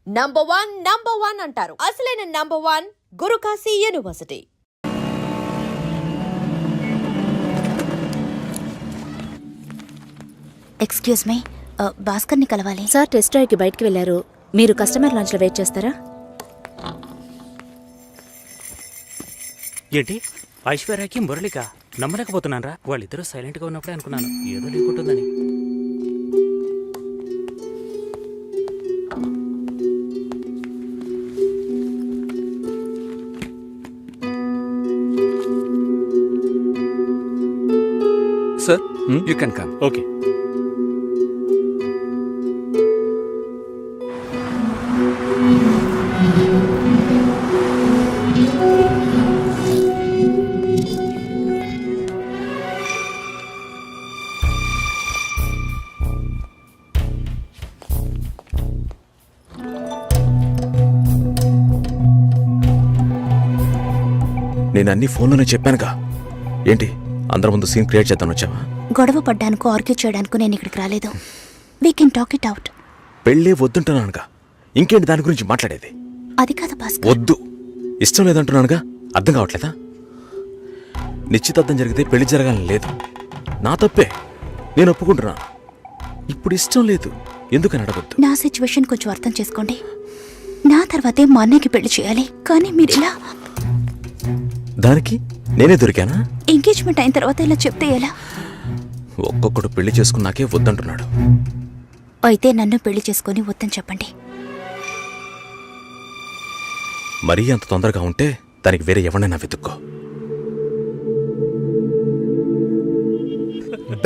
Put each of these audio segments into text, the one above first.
Number one అంటారు. అసలైన number 1 Gurukashi university. Excuse me, భాస్కర్ని కలవాలి. సార్ టెస్ట్ డ్రైవ్కి బయటికి వెళ్ళారు. మీరు కస్టమర్ లాంచ్లో వెయిట్ చేస్తారా? ఏంటి ఐశ్వర్యకి మురళిక నమ్మలేకపోతున్నాను రా. వాళ్ళిద్దరూ సైలెంట్గా ఉన్నప్పుడే అనుకున్నాను ఏదో లేకుంటుందని. Sir you can come. Okay. నేను అన్ని ఫోన్లోనే చెప్పానుగా. ఏంటి అందరి ముందు సీన్ క్రియేట్ చేద్దాను వచ్చావా? గొడవ పడ్డానుకో, ఆర్గ్యూ చేయడానికి నేను ఇక్కడికి రాలేదు. We can talk it out. పెళ్ళే వద్దుంటున్నానుగా, ఇంకేంటి దాని గురించి మాట్లాడేది? అది కాదు భాస్కర్. వద్దు, ఇష్టం లేదంటున్నానుగా. అర్థం కావట్లేదా? నిశ్చితార్థం జరిగితే పెళ్లి జరగాలని లేదు, నా తప్పే, నేను ఒప్పుకుంటున్నాను. ఇప్పుడు ఇష్టం లేదు, ఎందుకని అడగొద్దు. నా సిచ్యువేషన్ కొంచెం అర్థం చేసుకోండి. నా తర్వాతే మా అన్నయ్యకి పెళ్లి చేయాలి, కానీ మీరు ఇలా. దానికి నేనే దొరికానా? ఎంగేజ్మెంట్ అయిన తర్వాత ఇలా చెప్తే ఎలా? ఒక్కొక్కడు పెళ్లి చేసుకున్నాకే వద్దంటున్నాడు. అయితే నన్ను పెళ్లి చేసుకొని వద్దని చెప్పండి. మరీ అంత తొందరగా ఉంటే దానికి వేరే ఎవరైనా వెతుక్కో.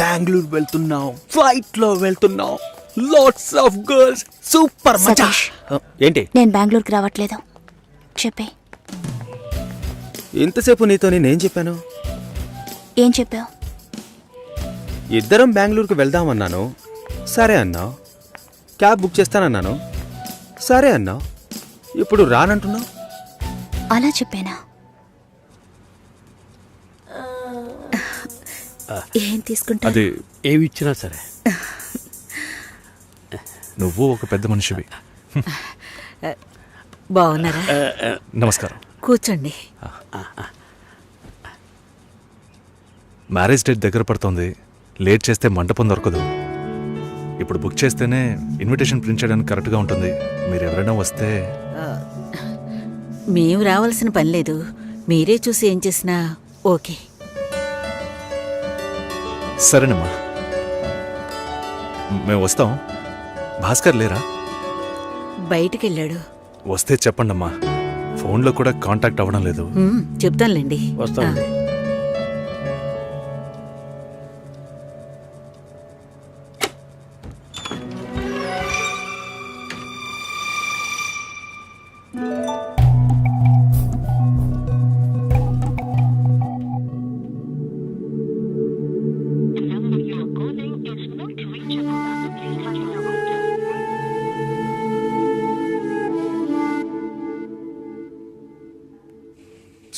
బెంగళూరు వెళ్తున్నాం, ఫ్లైట్ లో వెళ్తున్నాం, లాట్స్ ఆఫ్ గర్ల్స్, సూపర్ మజా. సతీష్, ఏంటి నేను బెంగళూరుకి రావట్లేదు చెప్పే. ఇంతసేపు నీతో నేనేం చెప్పాను? ఏం చెప్పావు? ఇద్దరం బెంగళూరుకు వెళ్దామన్నాను, సరే అన్నావు. క్యాబ్ బుక్ చేస్తానన్నాను, సరే అన్నావు. ఇప్పుడు రానంటున్నావు. అలా చెప్పానా? ఏం తీసుకుంటా? అది ఏమి ఇచ్చినా సరే. నువ్వు ఒక పెద్ద మనిషివి. బాగున్నారా? నమస్కారం. కూర్చోండి. మ్యారేజ్ డేట్ దగ్గర పడుతోంది, లేట్ చేస్తే మంటపం దొరకదు. ఇప్పుడు బుక్ చేస్తేనే ఇన్విటేషన్ ప్రింట్ చేయడానికి కరెక్ట్గా ఉంటుంది. మీరు ఎవరైనా వస్తే. మేము రావాల్సిన పని లేదు, మీరే చూసి ఏం చేసినా ఓకే. సరేనమ్మా, మేము వస్తాం. భాస్కర్ లేరా? బయటికెళ్ళాడు. వస్తే చెప్పండమ్మా, ఫోన్లో కూడా కాంటాక్ట్ అవ్వడం లేదు. చెప్తానులేండి. వస్తామండి.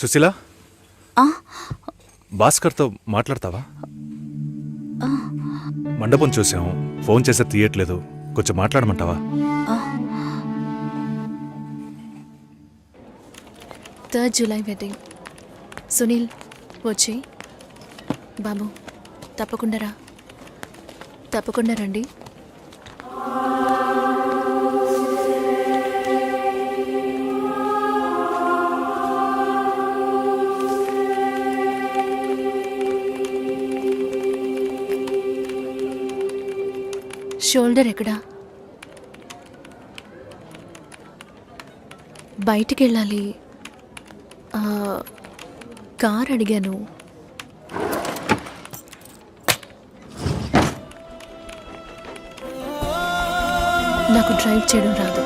సుశీల, భాస్కర్తో మాట్లాడతావా? మండపం చూసాం, ఫోన్ చేస్తే తీయట్లేదు, కొంచెం మాట్లాడమంటావా? 3rd July wedding. సునీల్ వచ్చి. బాబు తప్పకుండా రండి. షోల్డర్ ఎక్కడా? బయటికి వెళ్ళాలి. కార్ అడిగాను. నాకు డ్రైవ్ చేయడం రాదు.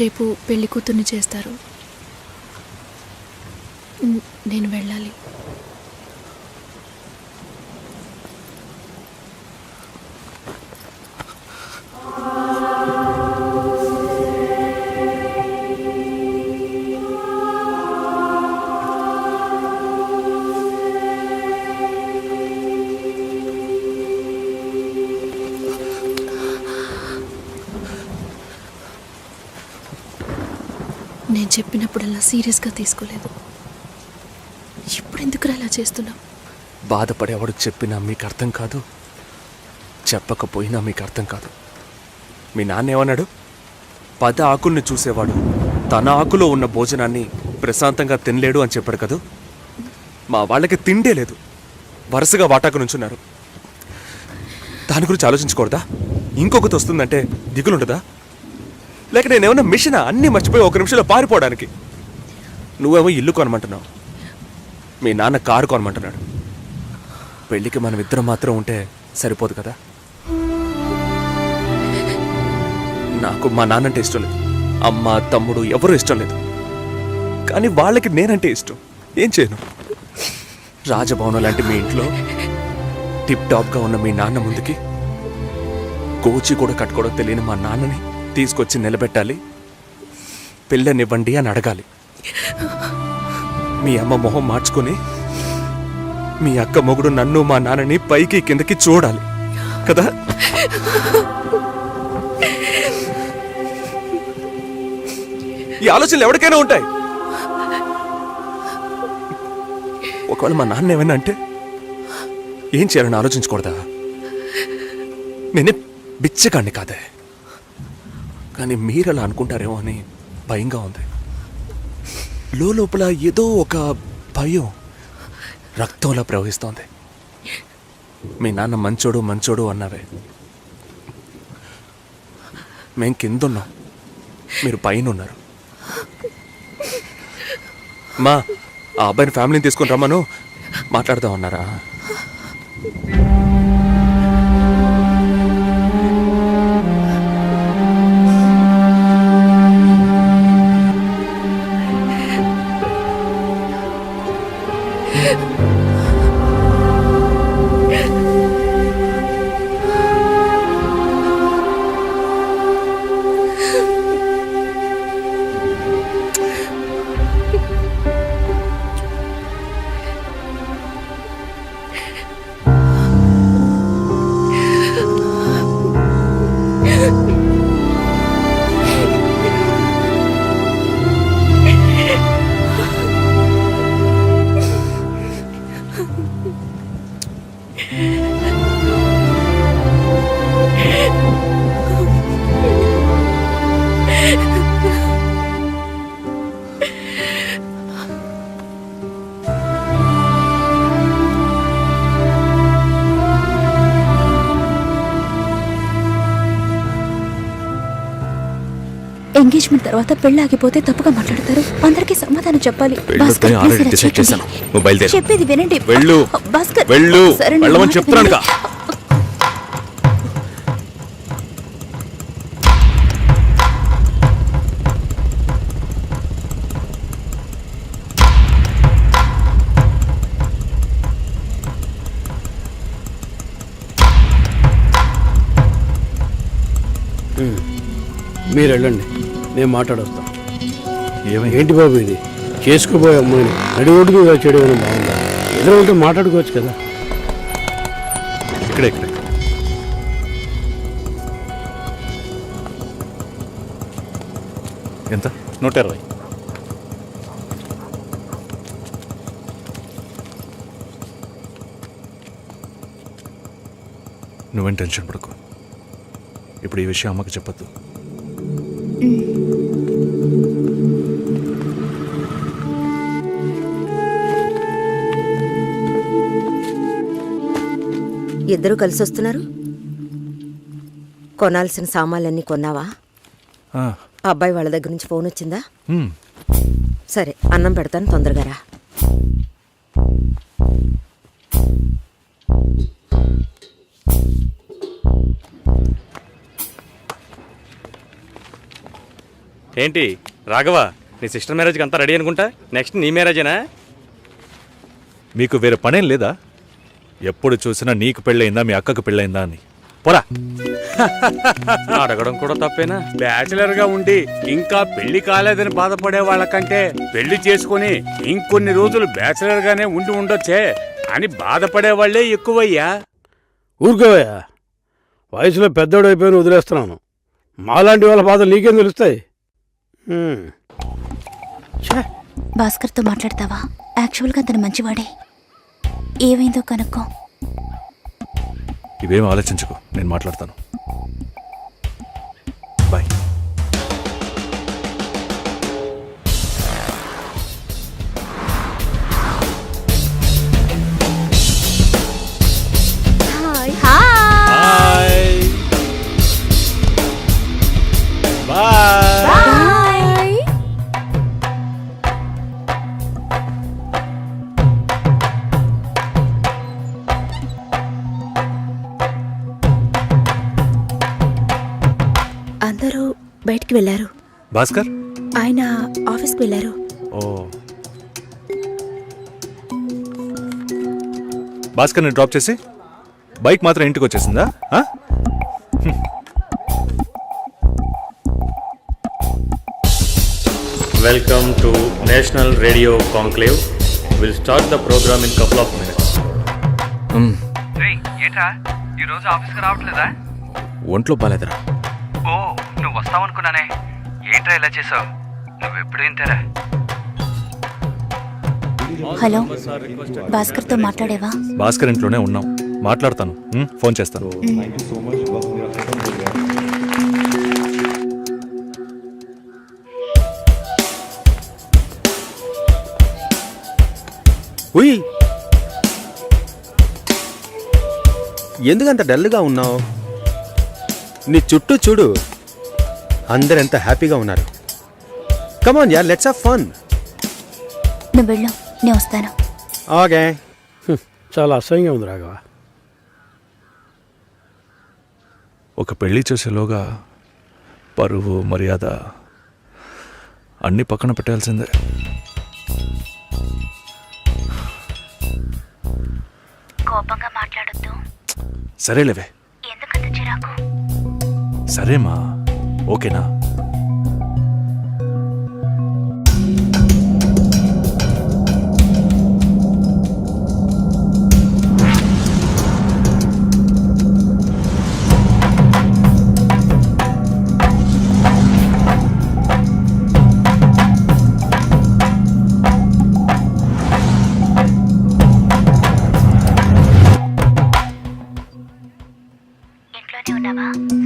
రేపు పెళ్లి కూతుర్ని చేస్తారు. నేను వెళ్ళాలి. నేను చెప్పినప్పుడల్లా సీరియస్గా తీసుకోలేదు. ఇప్పుడు ఎందుకురా ఇలా చేస్తున్నావు? బాధపడేవాడు చెప్పినా మీకు అర్థం కాదు, చెప్పకపోయినా మీకు అర్థం కాదు. మీ నాన్న ఏమన్నాడు? 10 ఆకుల్ని చూసేవాడు తన ఆకులో ఉన్న భోజనాన్ని ప్రశాంతంగా తినలేడు అని చెప్పాడు కదా. మా వాళ్ళకి తిండే లేదు, వరుసగా వాటాకు నుంచున్నారు. దాని గురించి ఆలోచించకూడదా? ఇంకొకటి వస్తుందంటే దిగులుండదా? లేక నేనేమన్నా మిషనా అన్నీ మర్చిపోయి 1 నిమిషంలో పారిపోవడానికి? నువ్వేమో ఇల్లు కొనమంటున్నావు, మీ నాన్న కారు కొనమంటున్నాడు. పెళ్ళికి మనం ఇద్దరం మాత్రం ఉంటే సరిపోదు కదా. నాకు మా నాన్నంటే ఇష్టం లేదు, అమ్మ తమ్ముడు ఎవరూ ఇష్టం లేదు. కానీ వాళ్ళకి నేనంటే ఇష్టం. ఏం చేయను? రాజభవనం లాంటి మీ ఇంట్లో టిప్ టాప్గా ఉన్న మీ నాన్న ముందుకి కోచి కూడా కట్టుకోవడం తెలియని మా నాన్నని తీసుకొచ్చి నిలబెట్టాలి, పిల్లనివ్వండి అని అడగాలి. మీ అమ్మ మొహం మార్చుకొని మీ అక్క మొగుడు నన్ను మా నాన్నని పైకి కిందకి చూడాలి కదా. ఈ ఆలోచనలు ఎవరికైనా ఉంటాయి. ఒకవేళ మా నాన్న ఏమైనా అంటే ఏం చేయాలని ఆలోచించకూడదా? నేనే బిచ్చగాడిని కాదే, కానీ మీరు అలా అనుకుంటారేమో అని భయంగా ఉంది. లోపల ఏదో ఒక భయం రక్తంలా ప్రవహిస్తోంది. మీ నాన్న మంచోడు మంచోడు అన్నావే, మేం కిందున్నాం, మీరు పైన ఉన్నారు. మా ఆ అబ్బాయిని ఫ్యామిలీని తీసుకొని రమ్మను, మాట్లాడదాం అన్నారా? ఎంగేజ్మెంట్ తర్వాత పెళ్లి ఆగిపోతే తప్పుగా మాట్లాడతారు. అందరికీ సమాధానం చెప్పాలి. భాస్కర్, ఆల్రెడీ please ఇలా డిసైడ్ చేయకండి. చేశాను. నువ్వు బయలుదేరు. చెప్పేది వినండి. వెళ్ళు. భాస్కర్, వెళ్ళు. సరే, నా వెళ్ళమని మాట చెప్తున్నానుగా. వినండి. మీరు వెళ్ళండి, నేను మాట్లాడొస్తా. ఏమైంది? ఏంటి బాబు ఇది? చేసుకోబోయే అమ్మాయిని నడి ఒడ్డుకు ఇలా చేయడం ఏమైనా బాగుందా? ఎదురు ఉంటే మాట్లాడుకోవచ్చు కదా. ఇక్కడే ఇక్కడే. ఎంత? 120. నువ్వేం టెన్షన్ పడకు. ఇప్పుడు ఈ విషయం అమ్మకి చెప్పొద్దు. ఇద్దరు కలిసి వస్తున్నారు. కొనాల్సిన సామాన్లన్నీ కొన్నావా? ఆ, అబ్బాయి వాళ్ళ దగ్గర నుంచి ఫోన్ వచ్చిందా? హ్మ్. సరే, అన్నం పెడతాను, తొందరగా రా. ఏంటి రాఘవ, నీ సిస్టర్ మ్యారేజ్కి అంతా రెడీ అనుకుంటా. నెక్స్ట్ నీ మ్యారేజేనా? మీకు వేరే పనేం లేదా? ఎప్పుడు చూసినా నీకు పెళ్ళయిందా, మీ అక్కకు పెళ్ళయిందా అని. పోరా. అడగడం కూడా తప్పేనా? బ్యాచిలర్ గా ఉండి ఇంకా పెళ్లి కాలేదని బాధపడే వాళ్ళకంటే పెళ్లి చేసుకుని ఇంకొన్ని రోజులు బ్యాచిలర్ గానే ఉండి ఉండొచ్చే అని బాధపడే వాళ్లే ఎక్కువయ్యా. ఊరుకోవయ్యా, వయసులో పెద్దోడు అయిపోయిన వదిలేస్తున్నాను. మాలాంటి వాళ్ళ బాధలు నీకేం తెలుస్తాయి? ఛే, భాస్కర్తో మాట్లాడతావా? యాక్చువల్గా అతను మంచివాడే. ఏమైందో కనుక్కో. ఇవేం ఆలోచించకు, నేను మాట్లాడతాను. బాయ్. అందరూ బయటికి వెళ్ళారు. భాస్కర్? ఆయన ఆఫీస్కి వెళ్ళారు. ఓ, భాస్కర్ని డ్రాప్ చేసి బైక్ మాత్రం ఇంటికి వచ్చేసిందా? ఆ? Welcome to National Radio Conclave. We'll start the program in couple of minutes. ఏంట్రా ఈరోజు ఆఫీస్కి రావట్లేదా? ఒంట్లో బాలేదురా. ఓ, నువ్వు వస్తావనుకున్నానే. ఏంట్రా ఇలా చేసావు? నువ్వు ఎప్పుడు ఇంతేరా? హలో, భాస్కర్తో మాట్లాడేవా? భాస్కర్ ఇంట్లోనే ఉన్నాం, మాట్లాడతాను. ఫోన్ చేస్తాను. ఉయ్, ఎందుకంత డల్గా ఉన్నావు? నీ చుట్టూ చూడు, అందరెంత హ్యాపీగా ఉన్నారు. కమాన్ యార్, లెట్స్ హావ్ ఫన్. నువ్వు వెళ్ళు, నేను వస్తాను. ఓకే. చాలా అసహ్యంగా ఉంది రాఘవ. ఒక పెళ్లి చేసేలోగా పరువు మర్యాద అన్నీ పక్కన పెట్టాల్సిందే. కోపంగా మాట్లాడొద్దు. సరేలేవే. ఎందుకంత చిరాకు? సరేమా, ఓకేనా?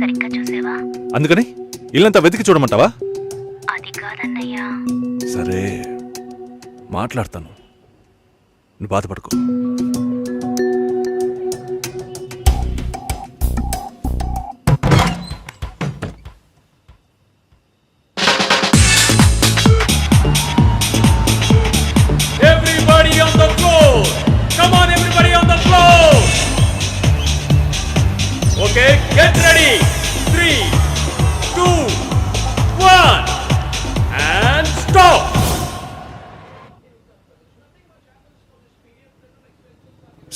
సరిగ్గా చూసావా? అందుకని ఇల్లంతా వెతికి చూడమంటావా? అది కాదన్నయ్యా. సరే, మాట్లాడతాను, నువ్వు బాధపడుకో. Everybody on the floor! Come on, everybody on the floor! Okay, get ready! 3, 2, 1, and stop!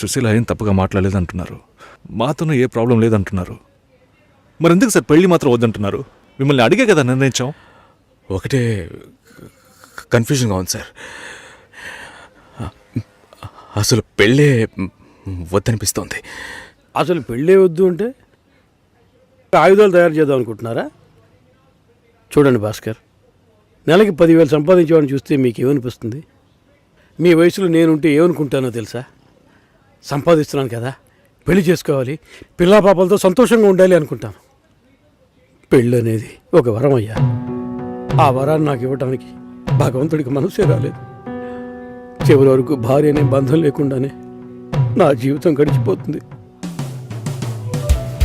Susheela ఏం తప్పుగా మాట్లాడలేదంటున్నారు, మాతోనూ ఏ ప్రాబ్లం లేదంటున్నారు. మరెందుకు సార్ పెళ్లి మాత్రం వద్దంటున్నారు? మిమ్మల్ని అడిగే కదా నిర్ణయించాం. ఒకటే కన్ఫ్యూజన్గా ఉంది సార్. అసలు పెళ్ళే వద్దనిపిస్తోంది. అసలు పెళ్ళే వద్దు అంటే ఆయుధాలు తయారు చేద్దాం అనుకుంటున్నారా? చూడండి భాస్కర్, నెలకి 10,000 సంపాదించేవాడిని చూస్తే మీకు ఏమనిపిస్తుంది? మీ వయసులో నేనుంటే ఏమనుకుంటానో తెలుసా? సంపాదిస్తున్నాను కదా, పెళ్లి చేసుకోవాలి, పిల్లా పాపలతో సంతోషంగా ఉండాలి అనుకుంటాను. పెళ్ళి అనేది ఒక వరం అయ్యా. ఆ వరాన్ని నాకు ఇవ్వడానికి భగవంతుడికి మనసే రాలేదు. చివరి వరకు భార్య అనే బంధం లేకుండానే నా జీవితం గడిచిపోతుంది.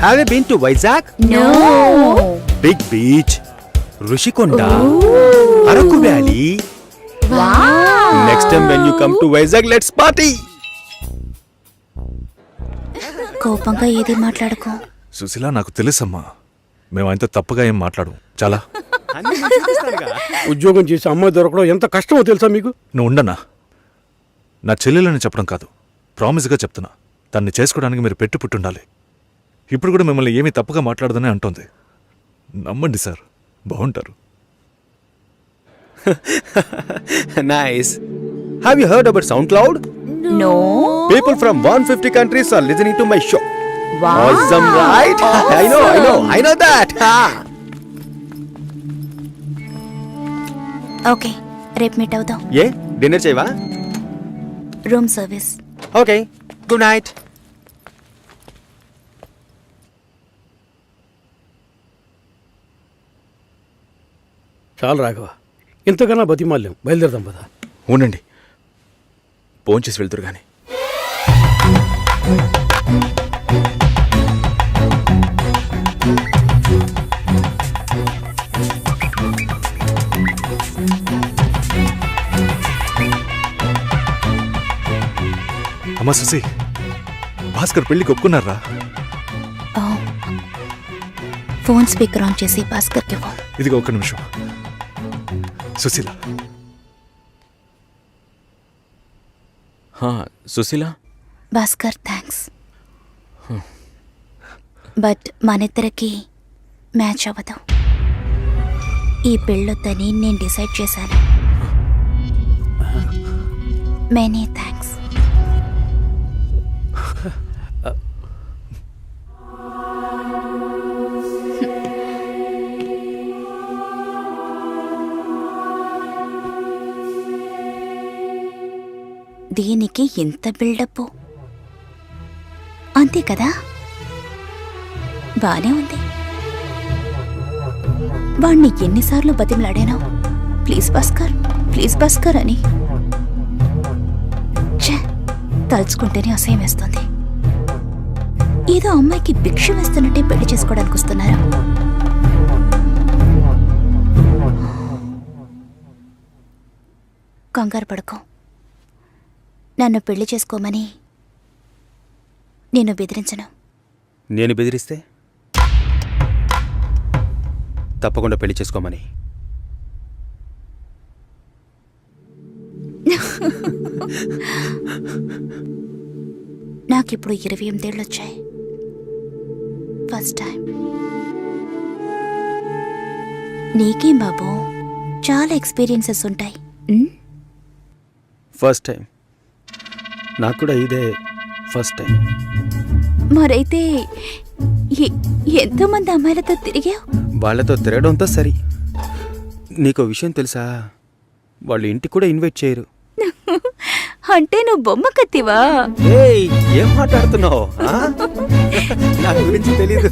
Have you been to Vizag? No. Big beach, Rushikonda, Araku Valley. Wow. Next time when you come to Vizag, let's party. కోపంగా ఏది మాట్లాడుకో. సుశీల, నాకు తెలుసమ్మా, మేము ఆయనతో తప్పుగా ఏం మాట్లాడు. చాలా ఉద్యోగం చేసి అమ్మాయి దొరకడం ఎంత కష్టమో తెలుసా మీకు? నువ్వు ఉండనా? నా చెల్లెలని చెప్పడం కాదు, ప్రామిస్గా చెప్తున్నా, తన్ని చేసుకోవడానికి మీరు పుట్టుండాలి. ఇప్పుడు కూడా మిమ్మల్ని ఏమీ తప్పుగా మాట్లాడదని అంటోంది. నమ్మండి సార్, బాగుంటారు. Nice. Have you heard about SoundCloud? No. People from 150 countries are listening to my show. Wow. Awesome, right? I know that. Okay, రేపు మీట్ అవుదాం. ఏ డిన్నర్ చేయవా? Room service. Okay, good night. చాలు రాఘవ, ఇంతకన్నా బతిమాల్యం. బయలుదేరదాం పద. ఉండండి, భోంచేసి వెళ్తురు కానీ. అమ్మా సుసి, భాస్కర్ పెళ్లికి ఒప్పుకున్నారా? ఫోన్ స్పీకర్ ఆన్ చేసి భాస్కర్కి ఫోన్. ఇదిగో ఒక్క నిమిషం. సుశీల. సుశీల. భాస్కర్ థ్యాంక్స్, బట్ మనిద్దరికి మ్యాచ్ అవ్వదు. ఈ పెళ్ళొద్దని నేను డిసైడ్ చేశాను. Many thanks. దీనికి ఎంత బిల్డప్, అంతే కదా? బానే ఉంది. వాణ్ణి ఎన్నిసార్లు బతిమలాడాను, ప్లీజ్ భాస్కర్, ప్లీజ్ భాస్కర్ అని. ఛే, తలుచుకుంటేనే అసహ్యం వేస్తుంది. ఏదో అమ్మాయికి భిక్ష వేస్తున్నట్టే పెళ్లి చేసుకోవడానికి వస్తున్నారా? కంగారు పడుకో. నన్ను పెళ్లి చేసుకోమని నేను బెదిరించను. నేను బెదిరిస్తే తప్పకుండా పెళ్లి చేసుకోమని. నాకిప్పుడు 28 ఏళ్ళు వచ్చాయి. First time. నీకేం బాబు, చాలా ఎక్స్పీరియన్సెస్ ఉంటాయి. First time. నాకు కూడా ఇదే ఫస్ట్ టైం. మరైతే ఎంతోమంది అమ్మాయిలతో తిరిగావు? వాళ్ళతో తిరగడంతో సరి. నీకో విషయం తెలుసా, వాళ్ళు ఇంటికి కూడా ఇన్వైట్ చేయరు. అంటే నువ్వు బొమ్మ కత్తివా? ఏయ్, ఏం మాట్లాడుతున్నావు? నా గురించి తెలీదు.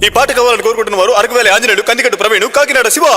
ఈ పాట కావాలని కోరుకుంటున్న వారు అరకువేలి ఆంజనేయులు, కందికట్టు ప్రవీణ్, కాకినాడ శివ.